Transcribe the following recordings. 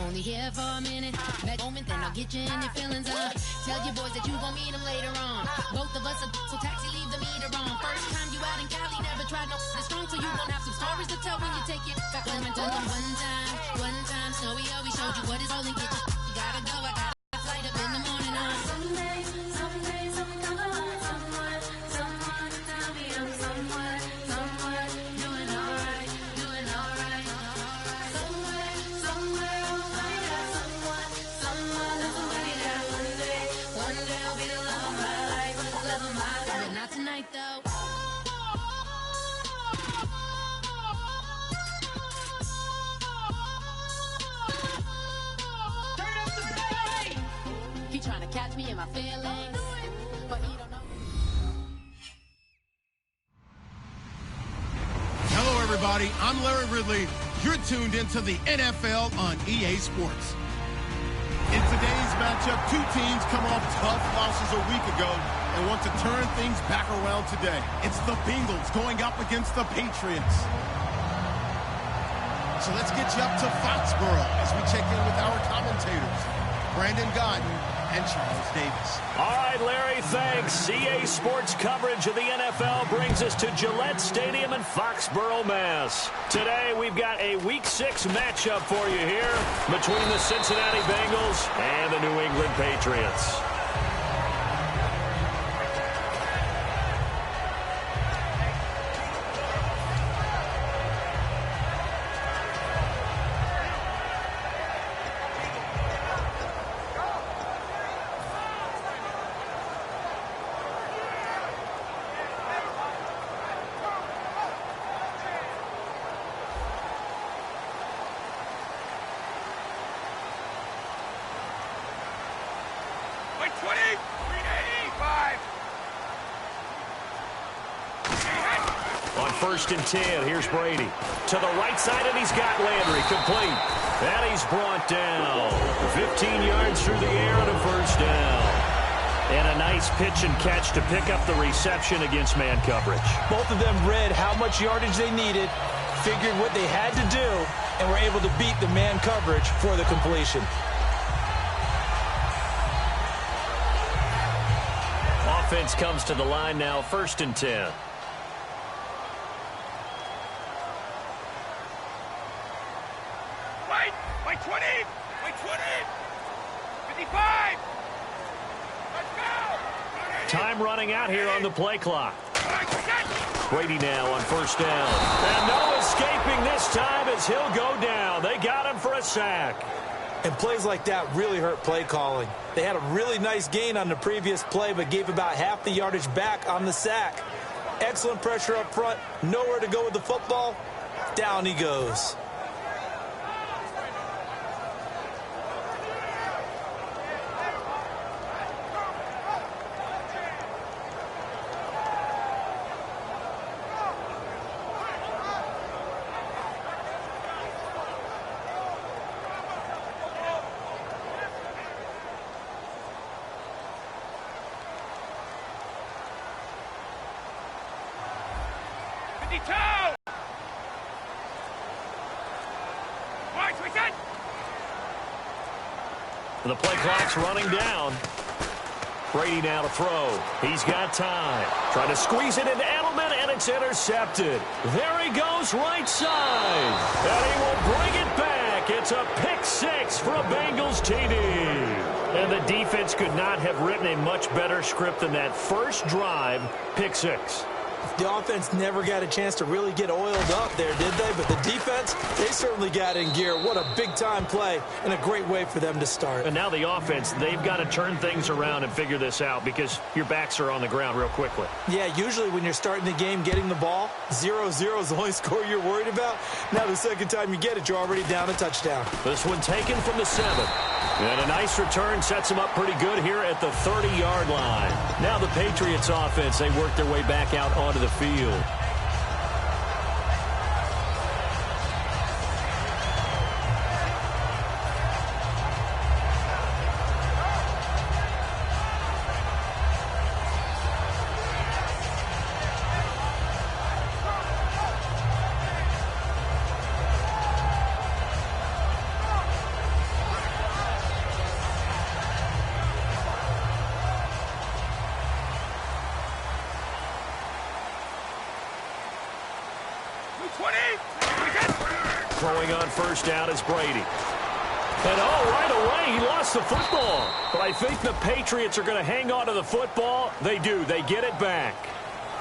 only here for a minute. That moment, then I'll get you in your feelings. Tell your boys that you gon' meet them later on. Both of us are so taxi, leave the meter on. First time you out in Cali, never tried no strong, so you gon' have some stories to tell when you take it back home and tell them one time. Snowy always showed you what is holding you. You gotta go, I got a flight up in the morning on. Someday, something come along, someone to tell me I'm someone doing alright. Somewhere I'll find out someone that's somebody that one day I'll be the love of my life, but not tonight though. He trying to catch me in my feelings, but he don't know. Hello, everybody. I'm Larry Ridley. You're tuned into the NFL on EA Sports. In today's matchup, two teams come off tough losses a week ago and want to turn things back around today. It's the Bengals going up against the Patriots. So let's get you up to Foxborough as we check in with our commentators, Brandon Godden and Charles Davis. All right, Larry, thanks. EA Sports coverage of the NFL brings us to Gillette Stadium in Foxborough, Mass. Today, we've got a Week 6 matchup for you here between the Cincinnati Bengals and the New England Patriots. On 1st and 10, here's Brady. To the right side, and he's got Landry complete. And he's brought down. 15 yards through the air and a first down. And a nice pitch and catch to pick up the reception against man coverage. Both of them read how much yardage they needed, figured what they had to do, and were able to beat the man coverage for the completion. Offense comes to the line now, 1st and 10. Wait 20! Wait 20! 55! Let's go! Time running out here on the play clock. Brady now on 1st down. And no escaping this time as he'll go down. They got him for a sack. And plays like that really hurt play calling. They had a really nice gain on the previous play, but gave about half the yardage back on the sack. Excellent pressure up front. Nowhere to go with the football. Down he goes. The play clock's running down. Brady now to throw. He's got time. Trying to squeeze it into Edelman, and it's intercepted. There he goes, right side. And he will bring it back. It's a pick 6 for a Bengals TD. And the defense could not have written a much better script than that first drive, pick 6. The offense never got a chance to really get oiled up there, did they? But the defense, they certainly got in gear. What a big-time play and a great way for them to start. And now the offense, they've got to turn things around and figure this out because your backs are on the ground real quickly. Yeah, usually when you're starting the game getting the ball, 0-0 is the only score you're worried about. Now the second time you get it, you're already down a touchdown. This one taken from the 7. And a nice return sets them up pretty good here at the 30-yard line. Now the Patriots offense, they work their way back out onto the field. Throwing on first down is Brady. And right away, he lost the football. But I think the Patriots are going to hang on to the football. They do. They get it back.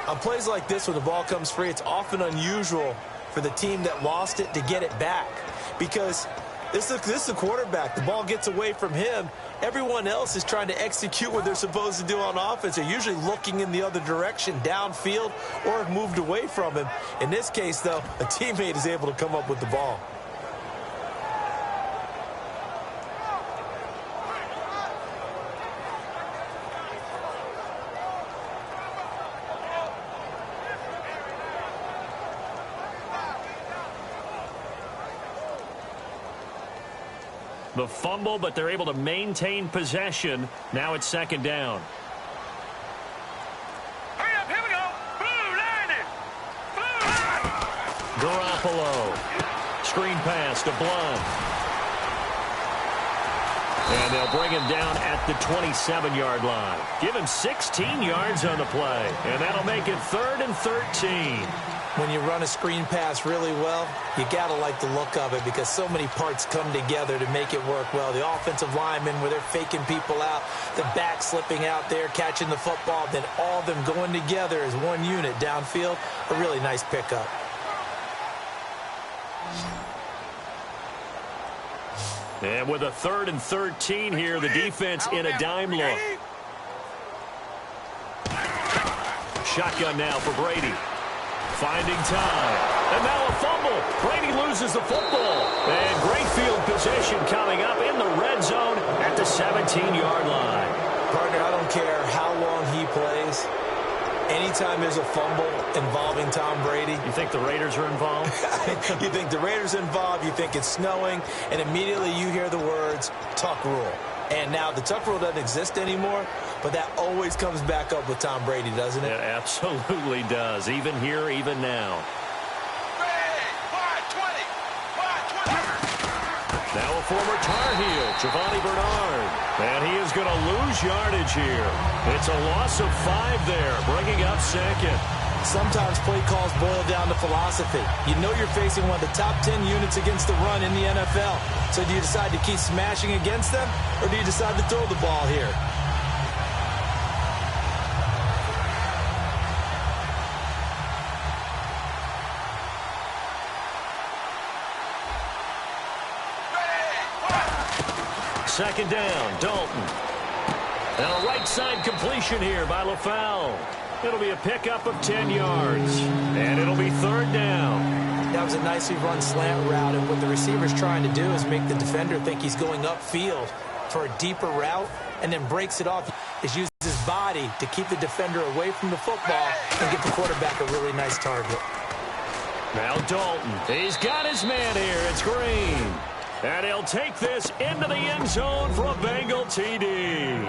On plays like this, when the ball comes free, it's often unusual for the team that lost it to get it back. Because this is the quarterback. The ball gets away from him. Everyone else is trying to execute what they're supposed to do on offense. They're usually looking in the other direction, downfield, or have moved away from him. In this case, though, a teammate is able to come up with the ball. The fumble, but they're able to maintain possession. Now it's second down. Hurry up, here we go. Blue line. Garoppolo. Screen pass to Blunt. And they'll bring him down at the 27-yard line. Give him 16 yards on the play. And that'll make it 3rd and 13. When you run a screen pass really well, you got to like the look of it because so many parts come together to make it work well. The offensive linemen, where they're faking people out, the back slipping out there, catching the football, then all of them going together as one unit downfield, a really nice pickup. And with a 3rd and 13 here, the defense in a dime look. Shotgun now for Brady. Finding time. And now a fumble. Brady loses the football. And great field position coming up in the red zone at the 17-yard line. Partner, I don't care how long he plays. Anytime there's a fumble involving Tom Brady. You think the Raiders are involved? You think the Raiders are involved, you think it's snowing, and immediately you hear the words, tuck rule. And now the tuck rule doesn't exist anymore, but that always comes back up with Tom Brady, doesn't it? It absolutely does, even here, even now. Now a former Tar Heel, Giovanni Bernard. And he is going to lose yardage here. It's a loss of 5 there, bringing up second. Sometimes play calls boil down to philosophy. You know you're facing one of the top 10 units against the run in the NFL. So do you decide to keep smashing against them, or do you decide to throw the ball here? Second down, Dalton. And a right side completion here by LaFell. It'll be a pickup of 10 yards. And it'll be 3rd down. That was a nicely run slant route, and what the receiver's trying to do is make the defender think he's going upfield for a deeper route, and then breaks it off. He uses his body to keep the defender away from the football and give the quarterback a really nice target. Now Dalton. He's got his man here. It's Green. And he'll take this into the end zone for a Bengal TD.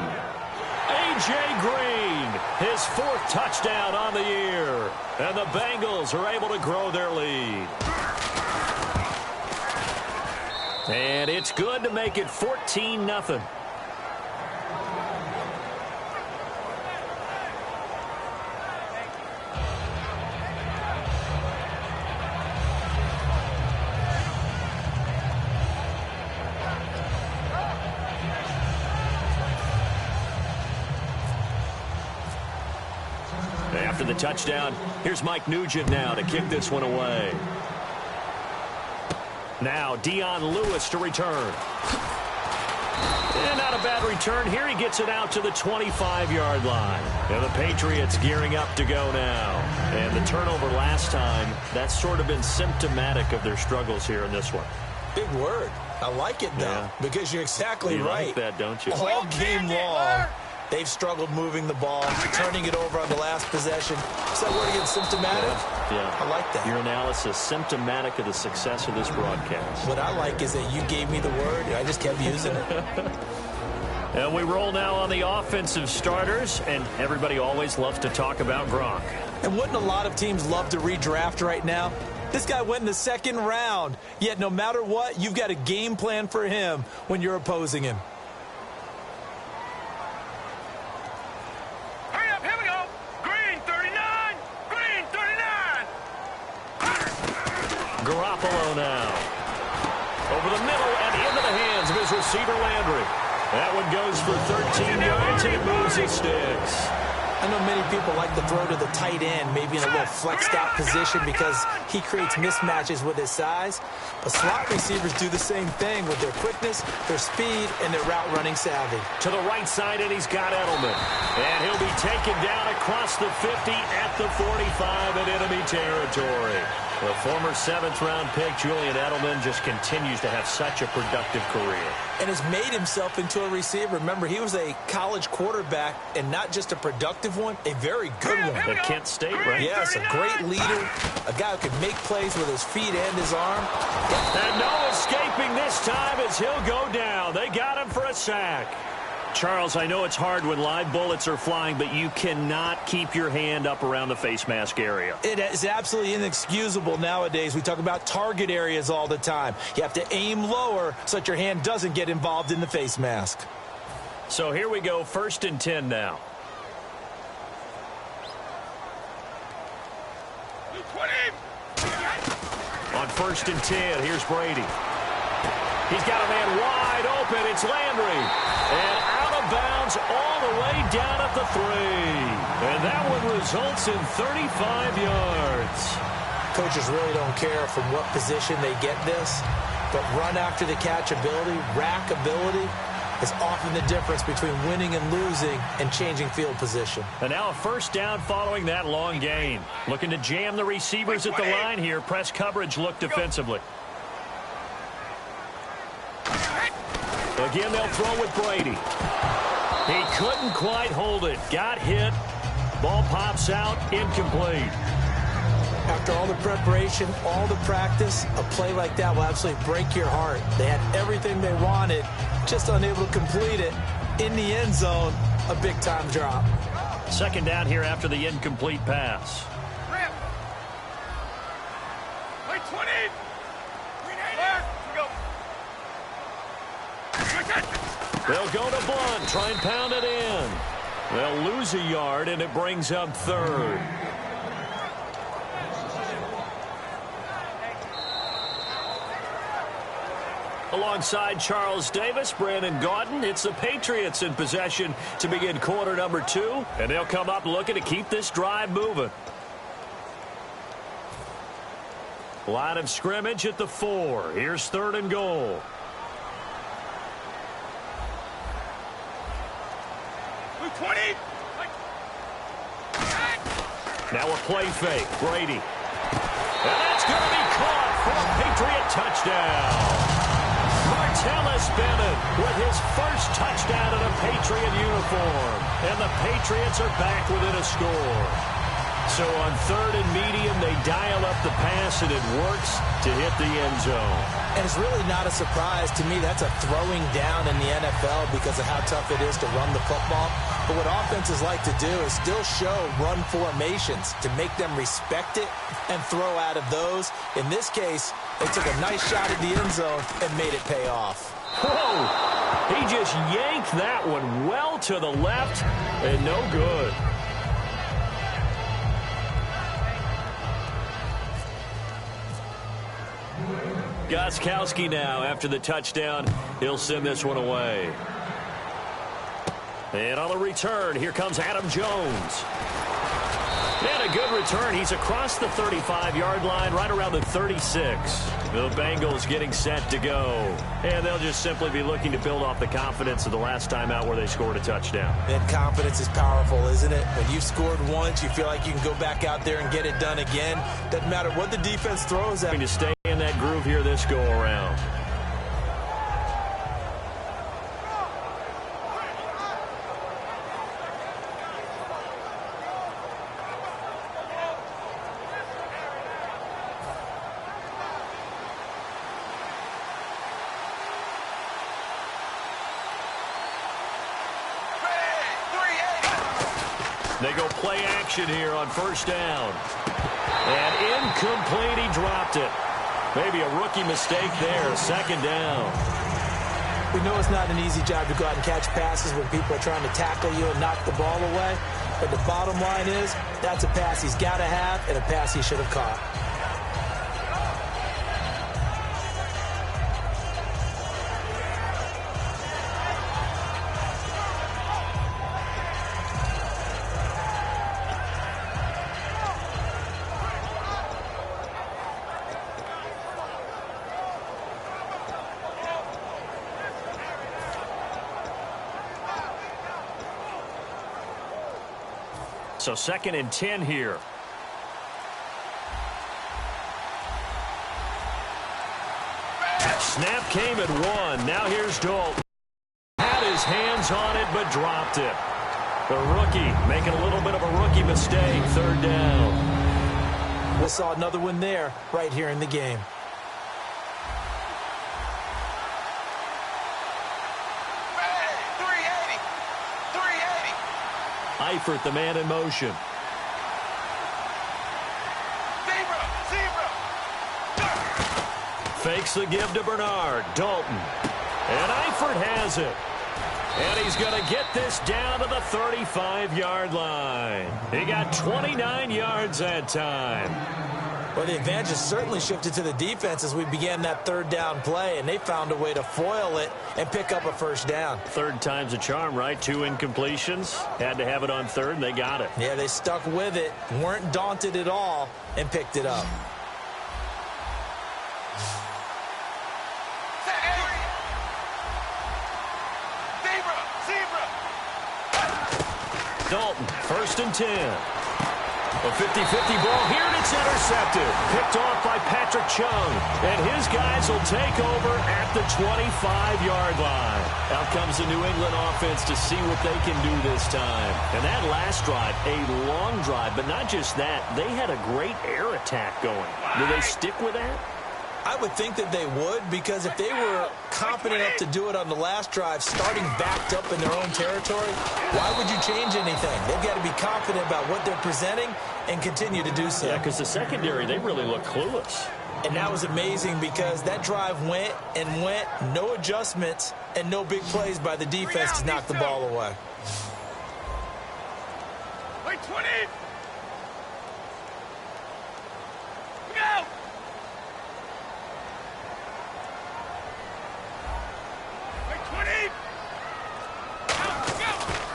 A.J. Green, his 4th touchdown on the year. And the Bengals are able to grow their lead. And it's good to make it 14-0. After the touchdown, here's Mike Nugent now to kick this one away. Now Dion Lewis to return. And not a bad return here. He gets it out to the 25-yard line. And the Patriots gearing up to go now. And the turnover last time, that's sort of been symptomatic of their struggles here in this one. Big word. I like it, though, yeah. Because you're exactly you right. Like that, don't you? All game long, they've struggled moving the ball, turning it over on the last possession. Is that word again, symptomatic? Yeah. I like that. Your analysis, symptomatic of the success of this broadcast. What I like is that you gave me the word, and I just kept using it. And we roll now on the offensive starters, and everybody always loves to talk about Gronk. And wouldn't a lot of teams love to redraft right now? This guy went in the 2nd round, yet no matter what, you've got a game plan for him when you're opposing him. Hurry up, here we go. Green 39. Green 39. Garoppolo now. Over the middle and into the hands of his receiver, Landry. That one goes for 13 yards, and it moves his sticks. I know many people like to throw to the tight end, maybe in a little flexed out position because he creates mismatches with his size. But slot receivers do the same thing with their quickness, their speed, and their route running savvy. To the right side, and he's got Edelman. And he'll be taken down across the 50 at the 45 in enemy territory. The former 7th-round pick, Julian Edelman, just continues to have such a productive career. And has made himself into a receiver. Remember, he was a college quarterback, and not just a productive one, a very good one. At Kent State, right? Yes, a great leader, a guy who can make plays with his feet and his arm. And no escaping this time as he'll go down. They got him for a sack. Charles, I know it's hard when live bullets are flying, but you cannot keep your hand up around the face mask area. It is absolutely inexcusable nowadays. We talk about target areas all the time. You have to aim lower so that your hand doesn't get involved in the face mask. So here we go, 1st and 10 now. On 1st and 10, here's Brady. He's got a man wide open. It's Landry. And out of bounds all the way down at the 3. And that one results in 35 yards. Coaches really don't care from what position they get this, but run after the catch ability, rack ability, is often the difference between winning and losing and changing field position. And now a 1st down following that long gain. Looking to jam the receivers at the line here. Press coverage look defensively. Again, they'll throw with Brady. He couldn't quite hold it. Got hit. Ball pops out. Incomplete. After all the preparation, all the practice, a play like that will absolutely break your heart. They had everything they wanted, just unable to complete it. In the end zone, a big-time drop. 2nd down here after the incomplete pass. Play 20. They'll go to Blunt, try and pound it in. They'll lose a yard, and it brings up 3rd. Alongside Charles Davis, Brandon Gaudin, it's the Patriots in possession to begin quarter number 2, and they'll come up looking to keep this drive moving. Line of scrimmage at the 4. Here's 3rd and goal. Now a play fake. Brady. And that's going to be caught for a Patriot touchdown. Martellus Bennett with his first touchdown in a Patriot uniform. And the Patriots are back within a score. So on 3rd and medium, they dial up the pass, and it works to hit the end zone. And it's really not a surprise to me. That's a throwing down in the NFL because of how tough it is to run the football. But what offenses like to do is still show run formations to make them respect it and throw out of those. In this case, they took a nice shot at the end zone and made it pay off. Whoa! He just yanked that one well to the left, and no good. Gostkowski now, after the touchdown, he'll send this one away. And on the return, here comes Adam Jones. And a good return. He's across the 35-yard line, right around the 36. The Bengals getting set to go. And they'll just simply be looking to build off the confidence of the last time out where they scored a touchdown. And confidence is powerful, isn't it? When you've scored once, you feel like you can go back out there and get it done again. Doesn't matter what the defense throws at. Going to stay in that groove here this go-around. They go play action here on 1st down. And incomplete, he dropped it. Maybe a rookie mistake there, 2nd down. We know it's not an easy job to go out and catch passes when people are trying to tackle you and knock the ball away. But the bottom line is, that's a pass he's got to have and a pass he should have caught. So 2nd and 10 here. Snap came at 1. Now here's Dalton. Had his hands on it, but dropped it. The rookie making a little bit of a rookie mistake. 3rd down. We saw another one there right here in the game. Eifert, the man in motion. Fakes the give to Bernard. Dalton. And Eifert has it. And he's going to get this down to the 35-yard line. He got 29 yards that time. Well, the advantage has certainly shifted to the defense as we began that 3rd down play, and they found a way to foil it and pick up a 1st down. 3rd time's a charm, right? 2 incompletions. Had to have it on 3rd, and they got it. Yeah, they stuck with it, weren't daunted at all, and picked it up. Dalton, 1st and 10. A 50-50 ball here, and it's intercepted. Picked off by Patrick Chung. And his guys will take over at the 25-yard line. Out comes the New England offense to see what they can do this time. And that last drive, a long drive, but not just that. They had a great air attack going. Do they stick with that? I would think that they would, because if they were confident enough to do it on the last drive, starting backed up in their own territory, why would you change anything? They've got to be confident about what they're presenting and continue to do so. Yeah, because the secondary, they really look clueless. And that was amazing because that drive went and went, no adjustments and no big plays by the defense to knock the ball away. Wait, 20. Go.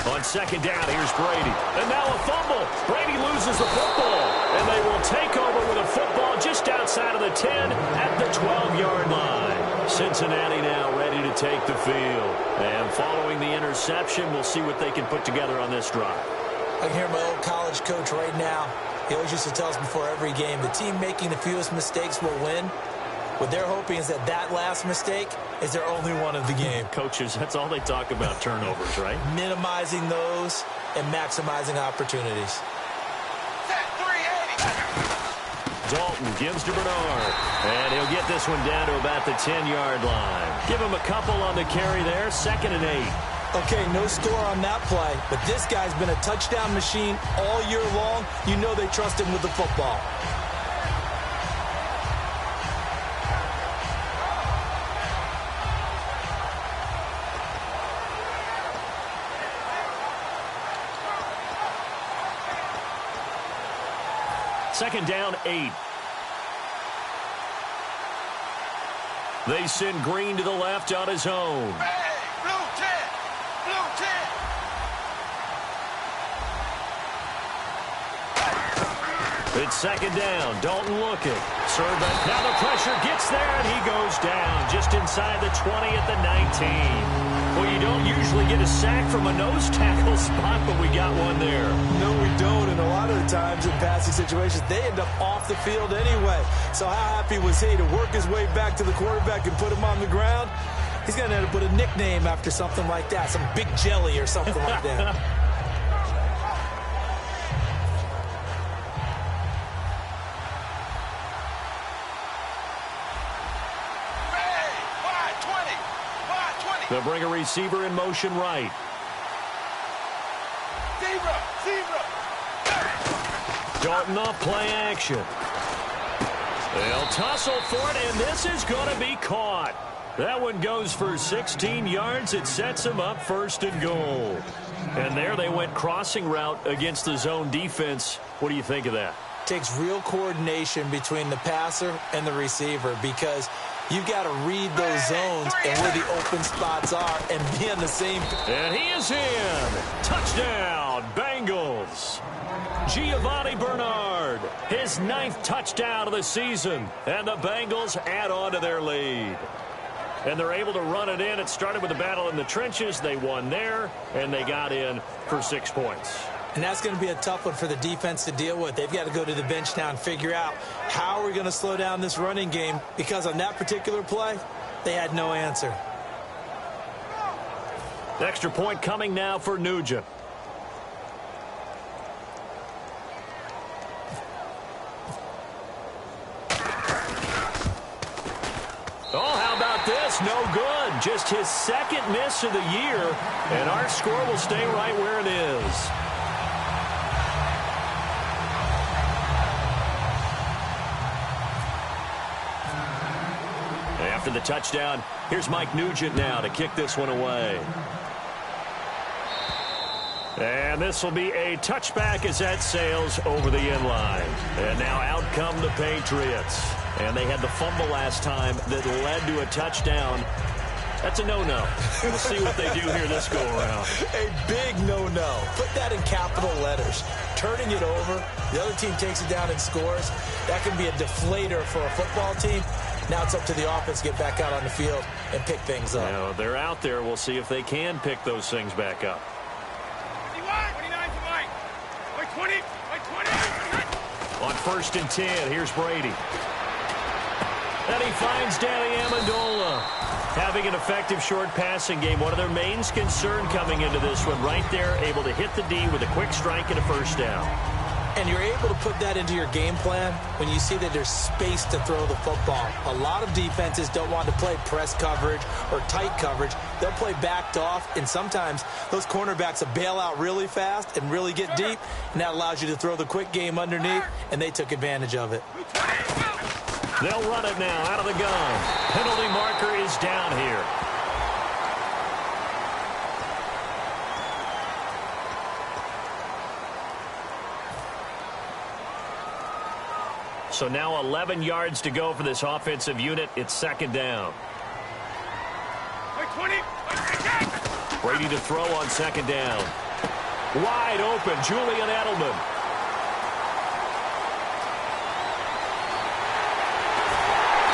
On 2nd down, here's Brady. And now a fumble. Brady loses the football. And they will take over with a football just outside of the 10 at the 12-yard line. Cincinnati now ready to take the field. And following the interception, we'll see what they can put together on this drive. I can hear my old college coach right now. He always used to tell us before every game, the team making the fewest mistakes will win. What they're hoping is that that last mistake is their only one of the game. Coaches, that's all they talk about, turnovers, right? Minimizing those and maximizing opportunities. Dalton gives to Bernard. And he'll get this one down to about the 10-yard line. Give him a couple on the carry there. 2nd and 8. Okay, no score on that play, but this guy's been a touchdown machine all year long. You know they trust him with the football. Second down, 8. They send Green to the left on his own. Blue 10. Blue 10. It's 2nd down. Dalton looking. Servant. Now the pressure gets there, and he goes down just inside the 20 at the 19. Well, you don't usually get a sack from a nose tackle spot, but we got one there. No, we don't, and a lot of the times in passing situations, they end up off the field anyway. So how happy was he to work his way back to the quarterback and put him on the ground? He's going to end up with a nickname after something like that, some Big Jelly or something like that. They'll bring a receiver in motion right. Zebra. Dalton off play action. They'll tussle for it, and this is going to be caught. That one goes for 16 yards. It sets them up 1st and goal. And there they went crossing route against the zone defense. What do you think of that? Takes real coordination between the passer and the receiver because you've got to read those zones and where the open spots are and be on the same. And he is in. Touchdown, Bengals. Giovanni Bernard, his 9th touchdown of the season. And the Bengals add on to their lead. And they're able to run it in. It started with a battle in the trenches. They won there, and they got in for 6 points. And that's going to be a tough one for the defense to deal with. They've got to go to the bench now and figure out how are we going to slow down this running game, because on that particular play, they had no answer. Extra point coming now for Nugent. Oh, how about this? No good. Just his second miss of the year, and our score will stay right where it is. After the touchdown, here's Mike Nugent now to kick this one away. And this will be a touchback as that sails over the end line. And now out come the Patriots. And they had the fumble last time that led to a touchdown. That's a no-no. We'll see what they do here this go-around. A big no-no. Put that in capital letters. Turning it over, the other team takes it down and scores. That can be a deflator for a football team. Now it's up to the offense to get back out on the field and pick things up. Now, they're out there. We'll see if they can pick those things back up. 29 to Mike. Like 20. Like 20. On 1st and 10, here's Brady. And he finds Danny Amendola. Having an effective short passing game, one of their main concern coming into this one, right there, able to hit the D with a quick strike and a first down. And you're able to put that into your game plan when you see that there's space to throw the football. A lot of defenses don't want to play press coverage or tight coverage. They'll play backed off, and sometimes those cornerbacks will bail out really fast and really get deep, and that allows you to throw the quick game underneath, and they took advantage of it. They'll run it now out of the gun. Penalty marker is down here. So now 11 yards to go for this offensive unit. It's 2nd down. Brady to throw on 2nd down. Wide open, Julian Edelman.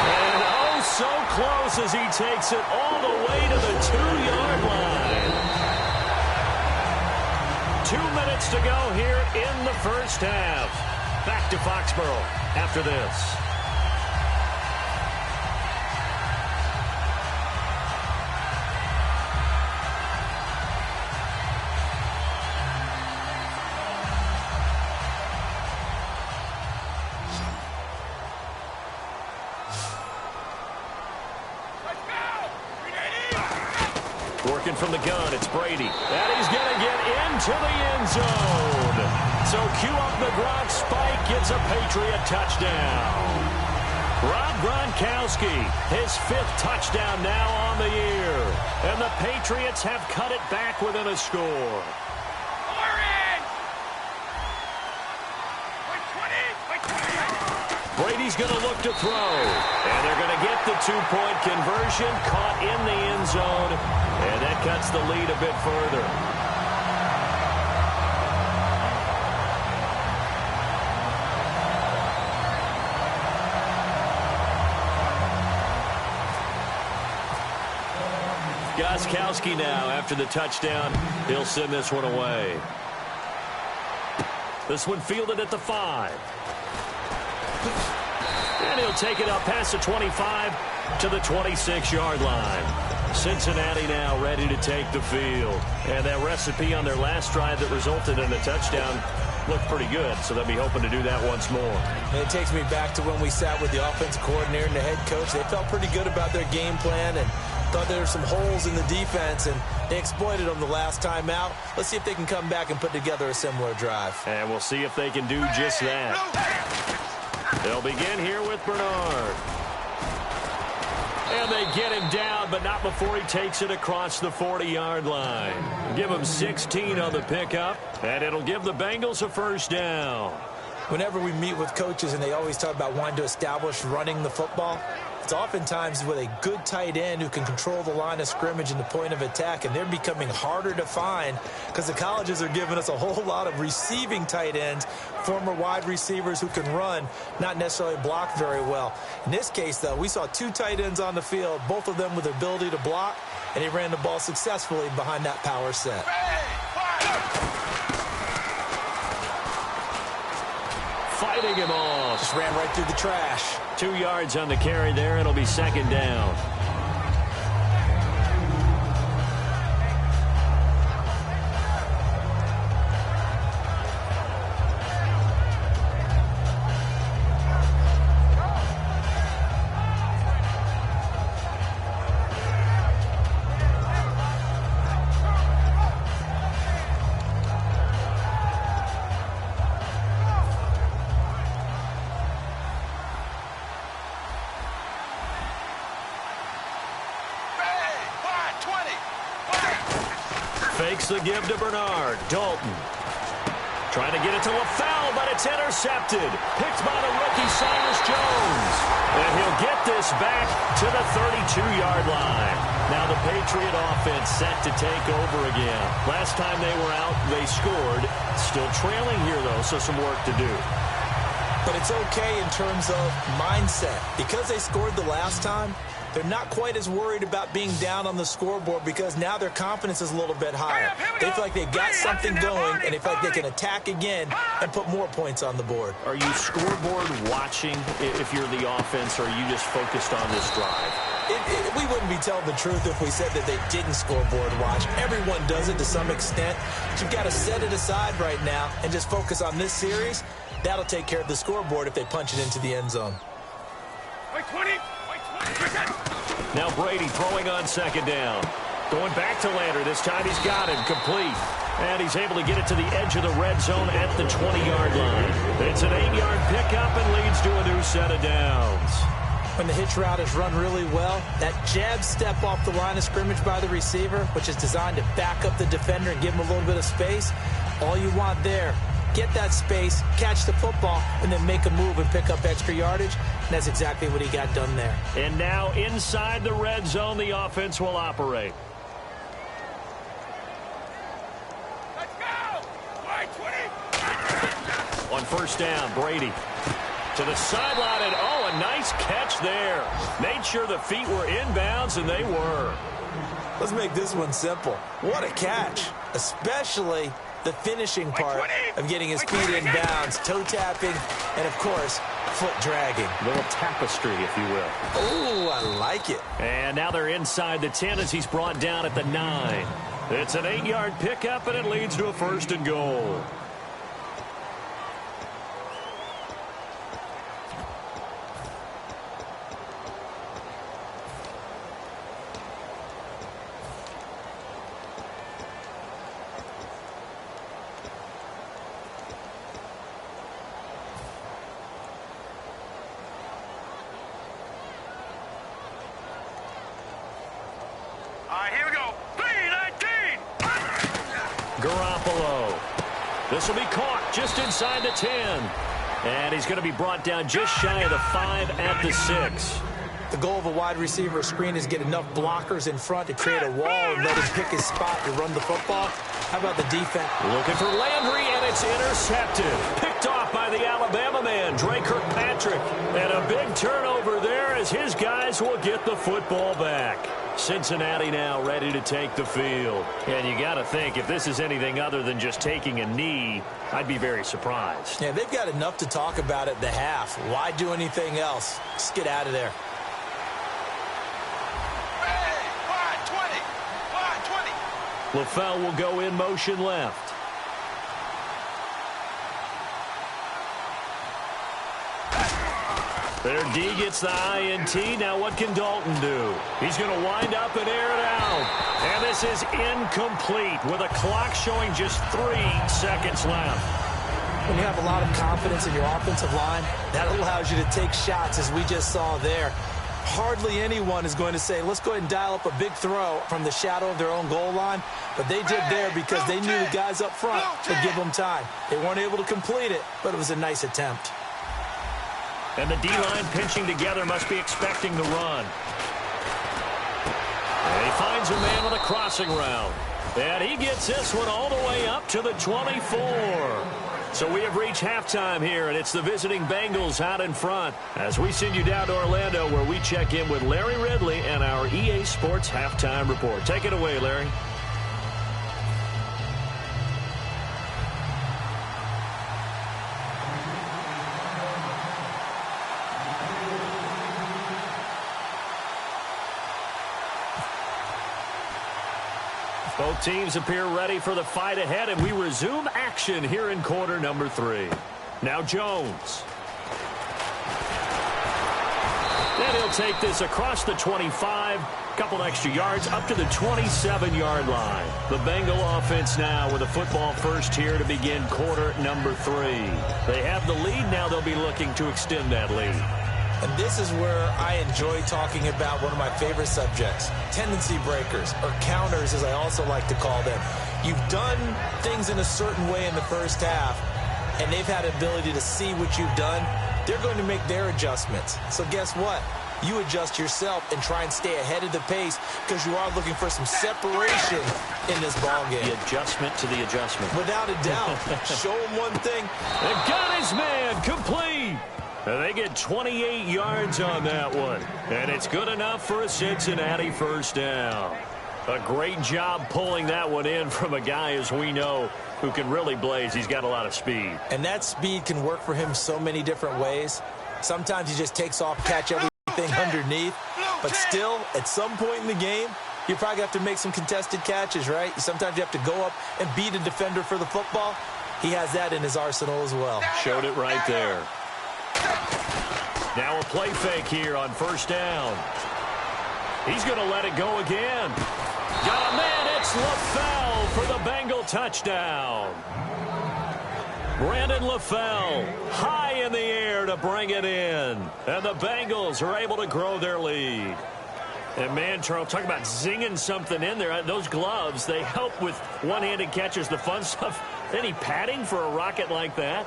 And oh, so close as he takes it all the way to the 2-yard line. 2 minutes to go here in the first half. Back to Foxborough after this. Working from the gun, it's Brady. And he's going to get into the end zone. So cue up the Gronk spike, gets a Patriot touchdown. Rob Gronkowski, his 5th touchdown now on the year. And the Patriots have cut it back within a score. Brady's going to look to throw. And they're going to get the 2-point conversion, caught in the end zone. And that cuts the lead a bit further. Gostkowski now after the touchdown. He'll send this one away. This one fielded at the 5. And he'll take it up past the 25 to the 26-yard line. Cincinnati now ready to take the field. And that recipe on their last drive that resulted in a touchdown looked pretty good, so they'll be hoping to do that once more. And it takes me back to when we sat with the offensive coordinator and the head coach. They felt pretty good about their game plan and thought there were some holes in the defense, and they exploited them the last time out. Let's see if they can come back and put together a similar drive. And we'll see if they can do just that. They'll begin here with Bernard. And they get him down, but not before he takes it across the 40-yard line. Give him 16 on the pickup, and it'll give the Bengals a first down. Whenever we meet with coaches and they always talk about wanting to establish running the football, it's oftentimes with a good tight end who can control the line of scrimmage and the point of attack, and they're becoming harder to find because the colleges are giving us a whole lot of receiving tight ends, former wide receivers who can run, not necessarily block very well. In this case, though, we saw 2 tight ends on the field, both of them with the ability to block, and he ran the ball successfully behind that power set. fighting him off. Just ran right through the trash. 2 yards on the carry there. It'll be second down. Fakes the give to Bernard. Dalton trying to get it to LaFell, but it's intercepted. Picked by the rookie Cyrus Jones. And he'll get this back to the 32-yard line. Now the Patriot offense set to take over again. Last time they were out, they scored. Still trailing here, though, so some work to do. But it's okay in terms of mindset. Because they scored the last time, they're not quite as worried about being down on the scoreboard because now their confidence is a little bit higher. They feel like they've got something going, and they feel like they can attack again and put more points on the board. Are you scoreboard watching if you're the offense, or are you just focused on this drive? We wouldn't be telling the truth if we said that they didn't scoreboard watch. Everyone does it to some extent. But you've got to set it aside right now and just focus on this series. That'll take care of the scoreboard if they punch it into the end zone. Wait, 20. Now Brady throwing on second down. Going back to Lander. This time he's got him complete. And he's able to get it to the edge of the red zone at the 20-yard line. It's an 8-yard pickup and leads to a new set of downs. When the hitch route is run really well, that jab step off the line of scrimmage by the receiver, which is designed to back up the defender and give him a little bit of space, all you want there, get that space, catch the football, and then make a move and pick up extra yardage. And that's exactly what he got done there. And now inside the red zone, the offense will operate. Let's go! Wait, 20. On first down, Brady to the sideline, and oh, a nice catch there. Made sure the feet were inbounds, and they were. Let's make this one simple. What a catch, especially the finishing part of getting his feet in bounds, toe tapping, and of course, foot dragging. A little tapestry, if you will. Oh, I like it. And now they're inside the 10 as he's brought down at the 9. It's an 8-yard pickup, and it leads to a first and goal. Here we go. 3-19. Garoppolo. This will be caught just inside the 10. And he's going to be brought down just shy of the 5 at the 6. The goal of a wide receiver screen is get enough blockers in front to create a wall and let him pick his spot to run the football. How about the defense? Looking for Landry, and it's intercepted. Picked off by the Alabama man, Dre Kirkpatrick. And a big turnover there as his guys will get the football back. Cincinnati now ready to take the field. And you got to think, if this is anything other than just taking a knee, I'd be very surprised. Yeah, they've got enough to talk about at the half. Why do anything else? Just get out of there. LaFell will go in motion left. There, D gets the INT. Now what can Dalton do? He's going to wind up and air it out. And this is incomplete with a clock showing just 3 seconds left. When you have a lot of confidence in your offensive line, that allows you to take shots, as we just saw there. Hardly anyone is going to say, let's go ahead and dial up a big throw from the shadow of their own goal line. But they did there because they knew the guys up front would give them time. They weren't able to complete it, but it was a nice attempt. And the D-line pinching together must be expecting the run. And he finds a man on a crossing route. And he gets this one all the way up to the 24. So we have reached halftime here, and it's the visiting Bengals out in front as we send you down to Orlando, where we check in with Larry Ridley and our EA Sports Halftime Report. Take it away, Larry. Both teams appear ready for the fight ahead, and we resume action here in quarter number 3. Now Jones. And he'll take this across the 25, couple extra yards up to the 27-yard line. The Bengal offense now with a football first here to begin quarter number 3. They have the lead. Now they'll be looking to extend that lead. And this is where I enjoy talking about one of my favorite subjects, tendency breakers, or counters as I also like to call them. You've done things in a certain way in the first half, and they've had the ability to see what you've done. They're going to make their adjustments. So guess what? You adjust yourself and try and stay ahead of the pace because you are looking for some separation in this ballgame. The adjustment to the adjustment. Without a doubt. Show him one thing. They got his man complete. And they get 28 yards on that one. And it's good enough for a Cincinnati first down. A great job pulling that one in from a guy, as we know, who can really blaze. He's got a lot of speed. And that speed can work for him so many different ways. Sometimes he just takes off, catch everything underneath. But still, at some point in the game, you probably have to make some contested catches, right? Sometimes you have to go up and beat a defender for the football. He has that in his arsenal as well. Showed it right there. Now a play fake here on first down. He's going to let it go again. Got a man. It's LaFell for the Bengal touchdown. Brandon LaFell high in the air to bring it in. And the Bengals are able to grow their lead. And, man, Charles, talk about zinging something in there. Those gloves, they help with one-handed catches, the fun stuff. Any padding for a rocket like that?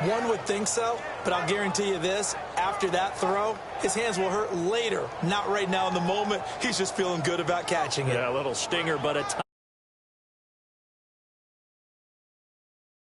One would think so, but I'll guarantee you this. After that throw, his hands will hurt later. Not right now in the moment. He's just feeling good about catching it. Yeah, a little stinger, but a